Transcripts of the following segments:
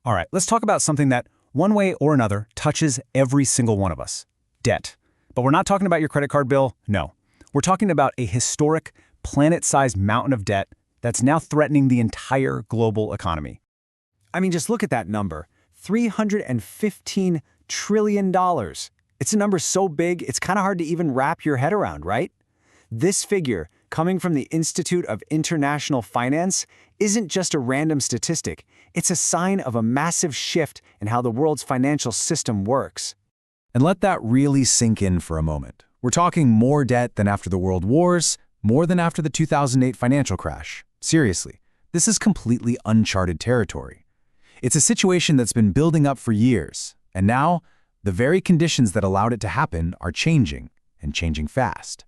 All right, let's talk about something that, one way or another, touches every single one of us: debt. But we're not talking about your credit card bill, no. We're talking about a historic, planet-sized mountain of debt that's now threatening the entire global economy. I mean, just look at that number, $315 trillion. It's a number so big, it's kind of hard to even wrap your head around, right? This figure, coming from the Institute of International Finance, isn't just a random statistic. It's a sign of a massive shift in how the world's financial system works. And let that really sink in for a moment. We're talking more debt than after the World Wars, more than after the 2008 financial crash. Seriously, this is completely uncharted territory. It's a situation that's been building up for years, and now, the very conditions that allowed it to happen are changing, and changing fast.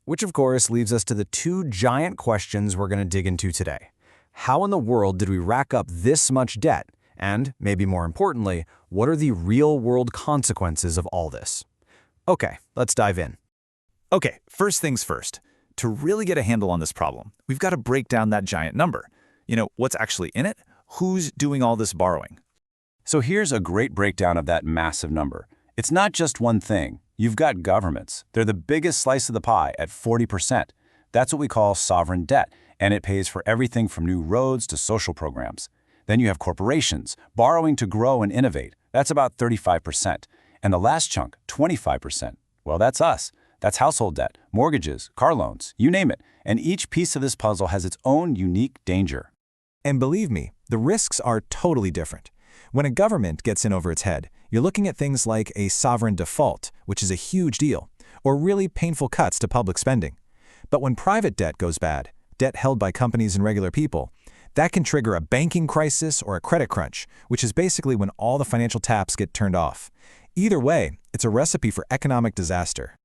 Which, of course, leads us to the two giant questions we're going to dig into today. How in the world did we rack up this much debt? And, maybe more importantly, what are the real-world consequences of all this? Okay, let's dive in. Okay, first things first. To really get a handle on this problem, we've got to break down that giant number. You know, what's actually in it? Who's doing all this borrowing? So here's a great breakdown of that massive number. It's not just one thing. You've got governments. They're the biggest slice of the pie at 40%. That's what we call sovereign debt, and it pays for everything from new roads to social programs. Then you have corporations, borrowing to grow and innovate. That's about 35%. And the last chunk, 25%. Well, that's us. That's household debt, mortgages, car loans, you name it. And each piece of this puzzle has its own unique danger. And believe me, the risks are totally different. When a government gets in over its head, you're looking at things like a sovereign default, which is a huge deal, or really painful cuts to public spending. But when private debt goes bad, debt held by companies and regular people, that can trigger a banking crisis or a credit crunch, which is basically when all the financial taps get turned off. Either way, it's a recipe for economic disaster.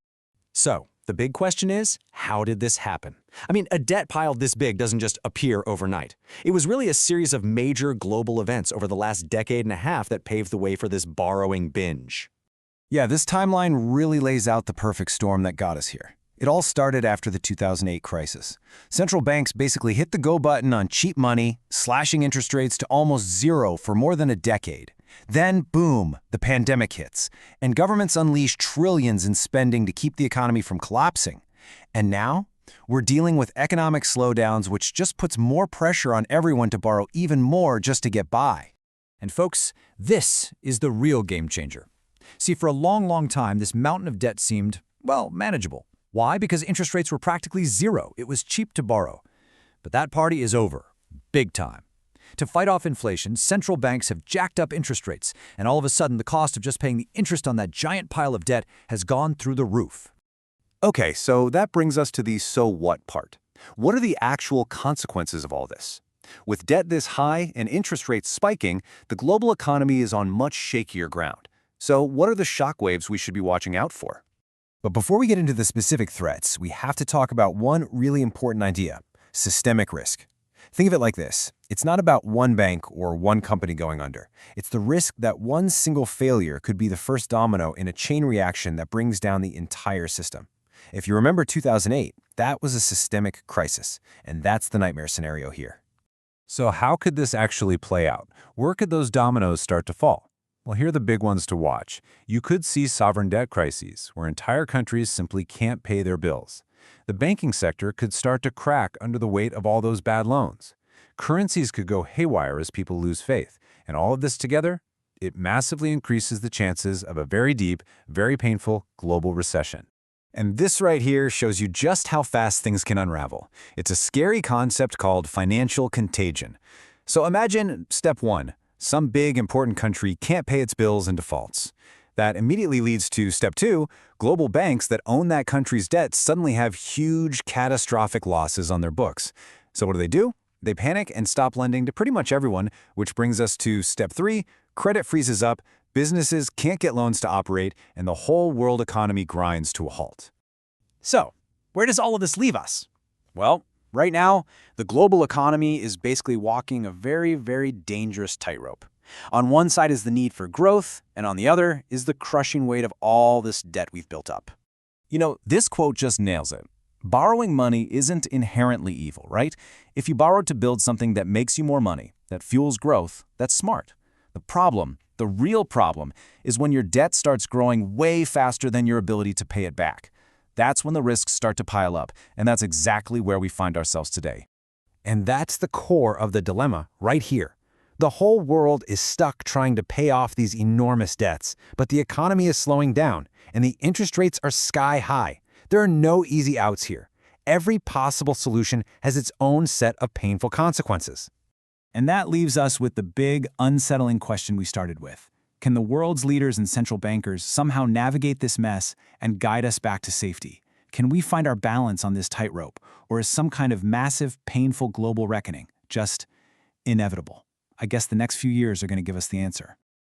So, the big question is, how did this happen? I mean, a debt pile this big doesn't just appear overnight. It was really a series of major global events over the last decade and a half that paved the way for this borrowing binge. Yeah, this timeline really lays out the perfect storm that got us here. It all started after the 2008 crisis. Central banks basically hit the go button on cheap money, slashing interest rates to almost zero for more than a decade. Then, boom, the pandemic hits, and governments unleash trillions in spending to keep the economy from collapsing. And now, we're dealing with economic slowdowns, which just puts more pressure on everyone to borrow even more just to get by. And folks, this is the real game changer. See, for a long time, this mountain of debt seemed, well, manageable. Why? Because interest rates were practically zero. It was cheap to borrow. But that party is over, big time. To fight off inflation, central banks have jacked up interest rates, and all of a sudden the cost of just paying the interest on that giant pile of debt has gone through the roof. Okay, so that brings us to the so what part. What are the actual consequences of all this? With debt this high and interest rates spiking, the global economy is on much shakier ground. So what are the shockwaves we should be watching out for? But before we get into the specific threats, we have to talk about one really important idea: systemic risk. Think of it like this. It's not about one bank or one company going under. It's the risk that one single failure could be the first domino in a chain reaction that brings down the entire system. If you remember 2008, that was a systemic crisis, and that's the nightmare scenario here. So how could this actually play out? Where could those dominoes start to fall? Well, here are the big ones to watch. You could see sovereign debt crises, where entire countries simply can't pay their bills. The banking sector could start to crack under the weight of all those bad loans. Currencies could go haywire as people lose faith. And all of this together, it massively increases the chances of a very deep, very painful global recession. And this right here shows you just how fast things can unravel. It's a scary concept called financial contagion. So imagine step one: some big, important country can't pay its bills and defaults. That immediately leads to step two: global banks that own that country's debt suddenly have huge, catastrophic losses on their books. So what do? They panic and stop lending to pretty much everyone, which brings us to step three: credit freezes up, businesses can't get loans to operate, and the whole world economy grinds to a halt. So, where does all of this leave us? Well, right now, the global economy is basically walking a very, very dangerous tightrope. On one side is the need for growth, and on the other is the crushing weight of all this debt we've built up. You know, this quote just nails it. Borrowing money isn't inherently evil, right? If you borrow to build something that makes you more money, that fuels growth, that's smart. The problem, the real problem, is when your debt starts growing way faster than your ability to pay it back. That's when the risks start to pile up, and that's exactly where we find ourselves today. And that's the core of the dilemma right here. The whole world is stuck trying to pay off these enormous debts, but the economy is slowing down, and the interest rates are sky high. There are no easy outs here. Every possible solution has its own set of painful consequences. And that leaves us with the big, unsettling question we started with. Can the world's leaders and central bankers somehow navigate this mess and guide us back to safety? Can we find our balance on this tightrope, or is some kind of massive, painful global reckoning just inevitable? I guess the next few years are going to give us the answer.